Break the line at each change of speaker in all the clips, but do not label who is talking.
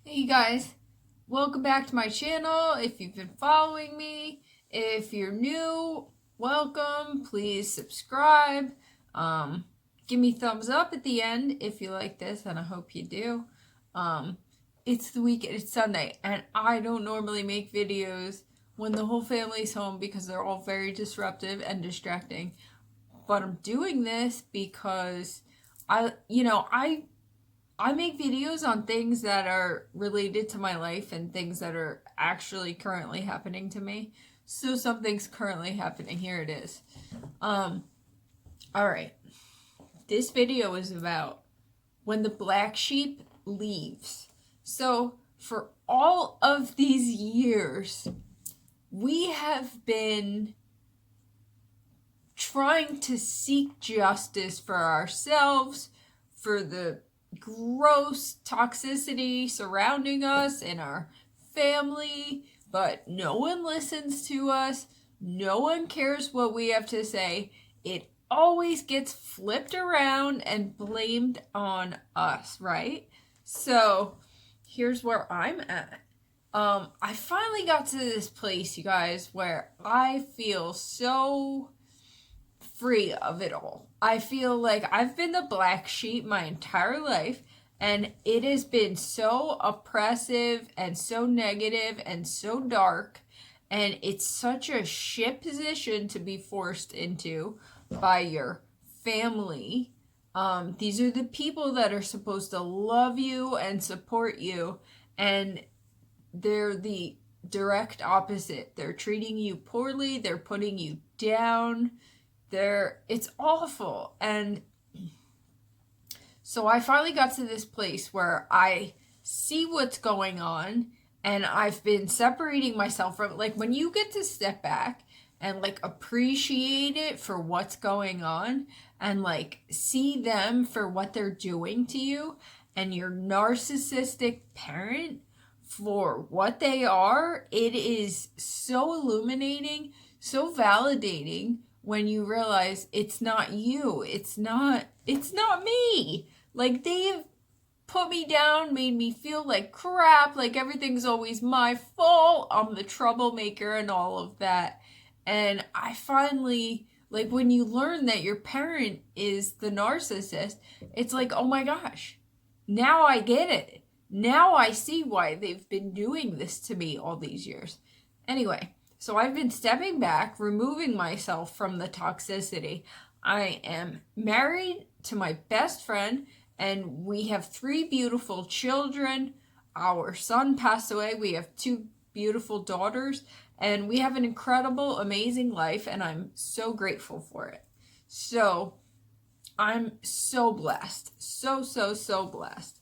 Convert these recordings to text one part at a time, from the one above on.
Hey guys, welcome back to my channel. If you've been following me, if you're new, welcome. Please subscribe. Give me thumbs up at the end if you like this, and I hope you do. It's the weekend, it's Sunday, and I don't normally make videos when the whole family's home because they're all very disruptive and distracting. But I'm doing this because I make videos on things that are related to my life and things that are actually currently happening to me. So something's currently happening. Here it is. All right. This video is about when the black sheep leaves. So for all of these years, we have been trying to seek justice for ourselves, for the gross toxicity surrounding us and our family, but no one listens to us. No one cares what we have to say. It always gets flipped around and blamed on us, right? So here's where I'm at. I finally got to this place, you guys, where I feel so free of it all. I feel like I've been the black sheep my entire life, and it has been so oppressive and so negative and so dark, and it's such a shit position to be forced into by your family. These are the people that are supposed to love you and support you, and they're the direct opposite. They're treating you poorly, they're putting you down. It's awful. And so I finally got to this place where I see what's going on, and I've been separating myself from, like, when you get to step back and like appreciate it for what's going on and like see them for what they're doing to you, and your narcissistic parent for what they are, it is so illuminating, so validating when you realize it's not you, it's not me. Like, they've put me down, made me feel like crap, like everything's always my fault, I'm the troublemaker and all of that. And I finally, like, when you learn that your parent is the narcissist, it's like, oh my gosh, now I get it. Now I see why they've been doing this to me all these years. Anyway, so I've been stepping back, removing myself from the toxicity. I am married to my best friend, and we have 3 beautiful children. Our son passed away. We have 2 beautiful daughters, and we have an incredible, amazing life, and I'm so grateful for it. So I'm so blessed. So blessed.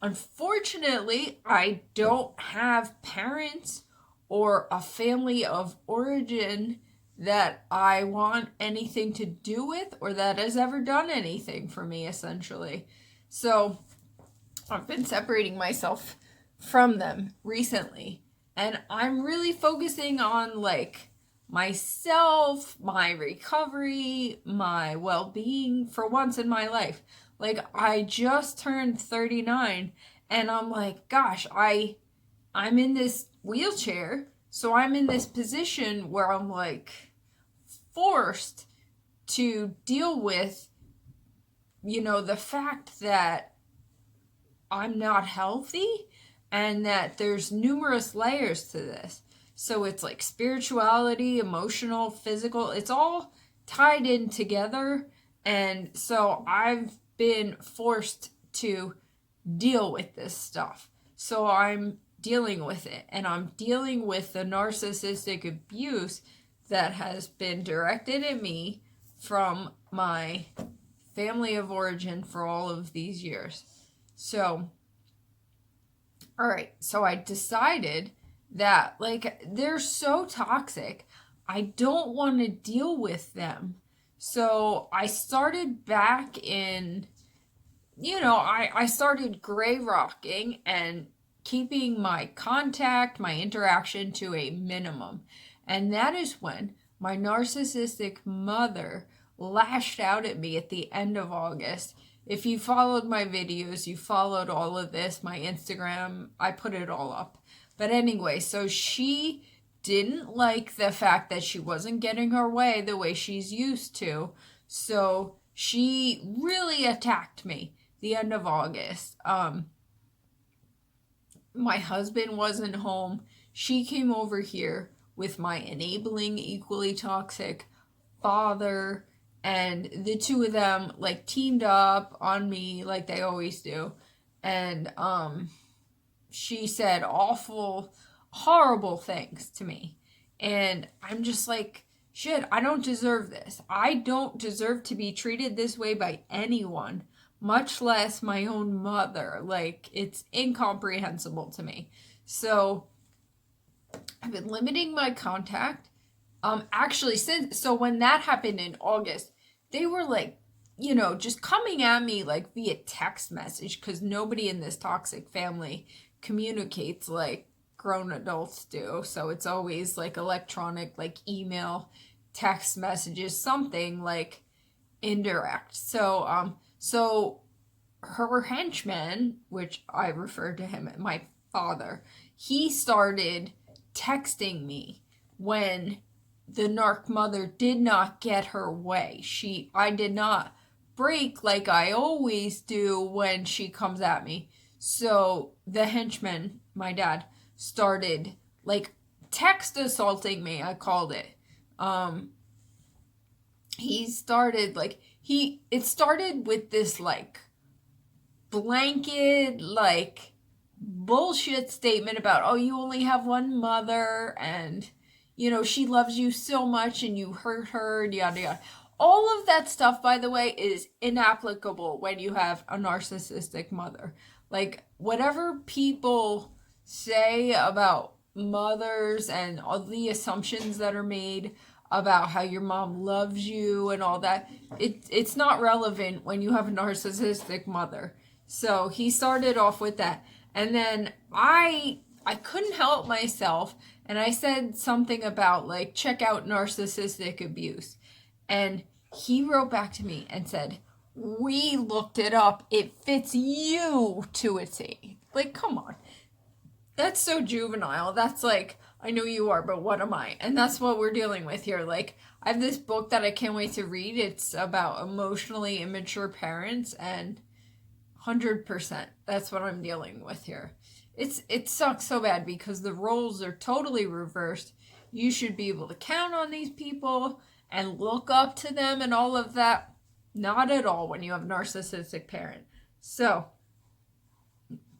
Unfortunately, I don't have parents or a family of origin that I want anything to do with or that has ever done anything for me, essentially. So I've been separating myself from them recently, and I'm really focusing on like myself, my recovery, my well-being for once in my life. Like, I just turned 39, and I'm like, gosh, I'm in this wheelchair, so I'm in this position where I'm like forced to deal with, the fact that I'm not healthy and that there's numerous layers to this. So it's like spirituality, emotional, physical, it's all tied in together. And so I've been forced to deal with this stuff. So I'm dealing with it, and I'm dealing with the narcissistic abuse that has been directed at me from my family of origin for all of these years. So, all right, so I decided that, like, they're so toxic, I don't want to deal with them. So I started back in, I started gray rocking and keeping my contact, my interaction to a minimum. And that is when my narcissistic mother lashed out at me at the end of August, if you followed my videos, you followed all of this, my Instagram, I put it all up. But anyway, so she didn't like the fact that she wasn't getting her way the way she's used to. So she really attacked me the end of August. My husband wasn't home. She came over here with my enabling, equally toxic father, and the two of them like teamed up on me like they always do. And she said awful, horrible things to me. And I'm just like, shit, I don't deserve this. I don't deserve to be treated this way by anyone, much less my own mother. Like, it's incomprehensible to me. So I've been limiting my contact. Actually, so when that happened in August, they were like, you know, just coming at me like via text message, because nobody in this toxic family communicates like grown adults do. So it's always like electronic, like email, text messages, something like indirect. So her henchman, which I refer to him as my father, he started texting me when the narc mother did not get her way. I did not break like I always do when she comes at me. So the henchman, my dad, started like text assaulting me, I called it. He started like it started with this like blanket like bullshit statement about, oh, you only have one mother, and you know she loves you so much and you hurt her, and yada yada. All of that stuff, by the way, is inapplicable when you have a narcissistic mother. Like, whatever people say about mothers and all the assumptions that are made about how your mom loves you and all that, it's not relevant when you have a narcissistic mother. So he started off with that. And then I couldn't help myself, and I said something about like, check out narcissistic abuse. And he wrote back to me and said, we looked it up. It fits you to a T. Like, come on. That's so juvenile. That's like, I know you are, but what am I? And that's what we're dealing with here. Like, I have this book that I can't wait to read. It's about emotionally immature parents, and 100%. That's what I'm dealing with here. It sucks so bad because the roles are totally reversed. You should be able to count on these people and look up to them and all of that. Not at all when you have a narcissistic parent. So,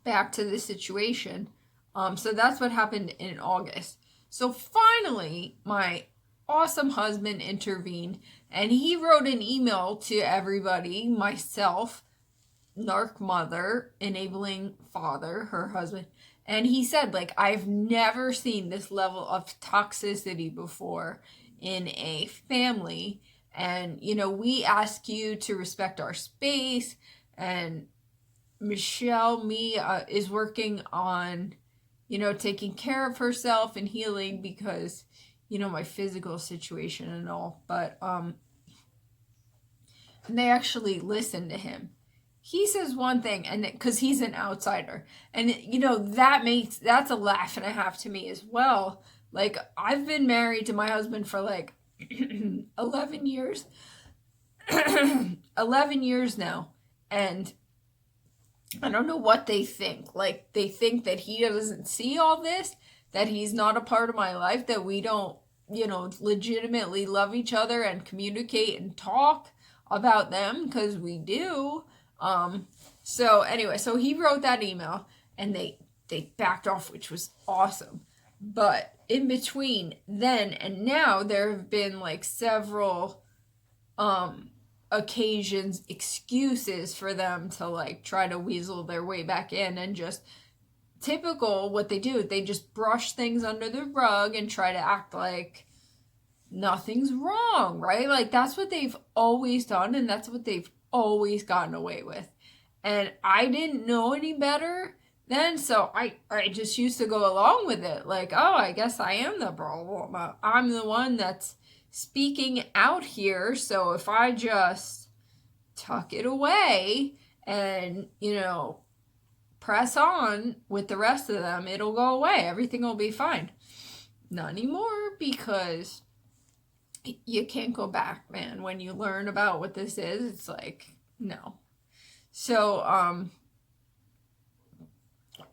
back to the situation. So that's what happened in August. So finally, my awesome husband intervened, and he wrote an email to everybody, myself, narc mother, enabling father, her husband, and he said, like, I've never seen this level of toxicity before in a family, and, you know, we ask you to respect our space, and Michelle, is working on, you know, taking care of herself and healing because, you know, my physical situation and all, but, and they actually listen to him. He says one thing, and because he's an outsider, and you know that's a laugh and a half to me as well. Like, I've been married to my husband for like 11 years, 11 years now, and I don't know what they think. Like, they think that he doesn't see all this, that he's not a part of my life, that we don't, you know, legitimately love each other and communicate and talk about them, because we do. So anyway, so he wrote that email, and they backed off, which was awesome. But in between then and now, there have been like several occasions, excuses for them to like try to weasel their way back in, and just typical what they do, they just brush things under the rug and try to act like nothing's wrong, right? Like, that's what they've always done, and that's what they've always gotten away with. And I didn't know any better then, so I just used to go along with it. Like, oh, I guess I am the problem. I'm the one that's speaking out here, so if I just tuck it away and, press on with the rest of them. It'll go away. Everything will be fine. Not anymore, because you can't go back, man. When you learn about what this is, it's like, no. So,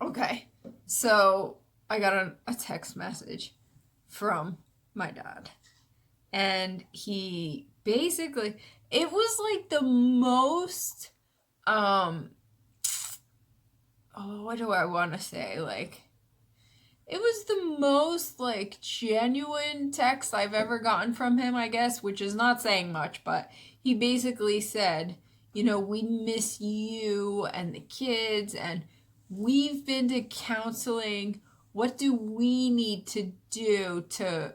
okay. So I got a text message from my dad. And he basically, it was like the most, what do I want to say? Like, it was the most, like, genuine text I've ever gotten from him, I guess, which is not saying much, but he basically said, we miss you and the kids, and we've been to counseling. What do we need to do to,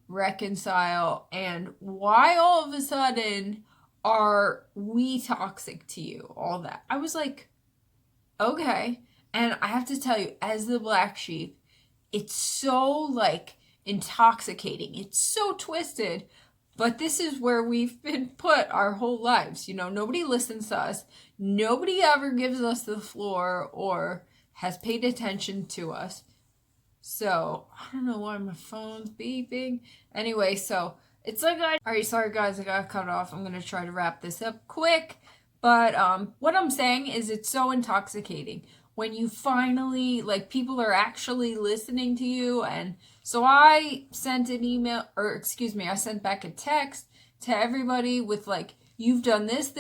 reconcile? And why all of a sudden are we toxic to you? All that. I was like, okay. And I have to tell you, as the black sheep, it's so, like, intoxicating. It's so twisted. But this is where we've been put our whole lives. Nobody listens to us. Nobody ever gives us the floor or has paid attention to us. So, I don't know why my phone's beeping. Anyway, so, it's like alright, sorry guys, I got cut off. I'm going to try to wrap this up quick. But what I'm saying is it's so intoxicating when you finally, like, people are actually listening to you. And so I sent an email, I sent back a text to everybody with, like, you've done this.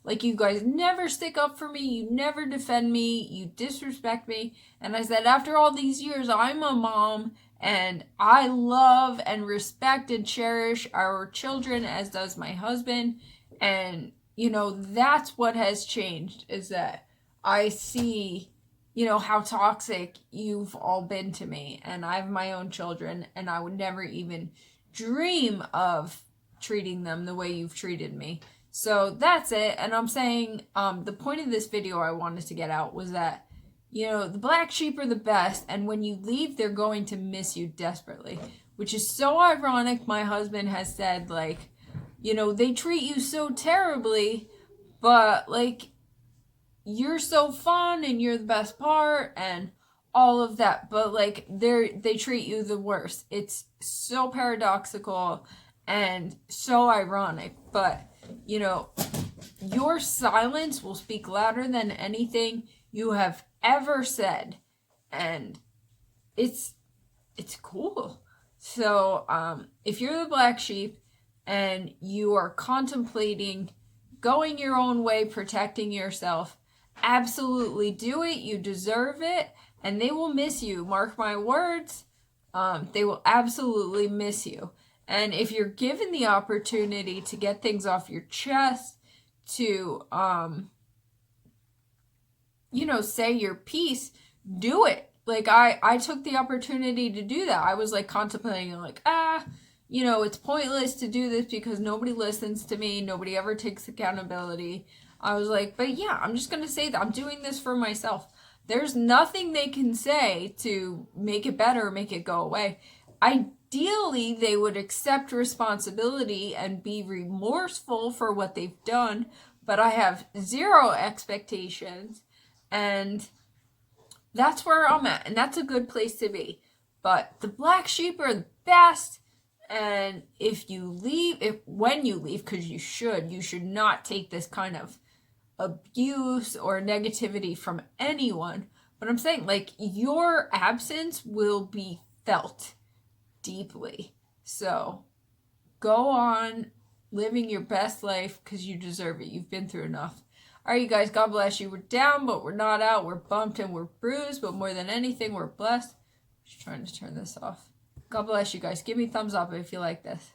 Like, you guys never stick up for me. You never defend me. You disrespect me. And I said, after all these years, I'm a mom, and I love and respect and cherish our children, as does my husband. And, that's what has changed, is that I see, how toxic you've all been to me. And I have my own children, and I would never even dream of treating them the way you've treated me. So that's it. And I'm saying, the point of this video I wanted to get out was that, the black sheep are the best, and when you leave, they're going to miss you desperately. Which is so ironic. My husband has said, like, they treat you so terribly, but, like, you're so fun and you're the best part and all of that, but, like, they treat you the worst. It's so paradoxical and so ironic, but, your silence will speak louder than anything you have ever said, and it's cool. So, if you're the black sheep and you are contemplating going your own way, protecting yourself, absolutely do it. You deserve it, and they will miss you. Mark my words. They will absolutely miss you. And if you're given the opportunity to get things off your chest, to, say your piece, do it. Like, I took the opportunity to do that. I was, like, contemplating, like, it's pointless to do this because nobody listens to me. Nobody ever takes accountability. I was like, but yeah, I'm just going to say that I'm doing this for myself. There's nothing they can say to make it better or make it go away. Ideally, they would accept responsibility and be remorseful for what they've done, but I have zero expectations, and that's where I'm at, and that's a good place to be. But the black sheep are the best, and when you leave, because you should not take this kind of abuse or negativity from anyone. But I'm saying, like, your absence will be felt deeply. So go on living your best life, because you deserve it. You've been through enough. All right, you guys, God bless you. We're down, but we're not out. We're bumped and we're bruised, but more than anything, we're blessed. Just trying to turn this off. God bless you guys. Give me a thumbs up if you like this.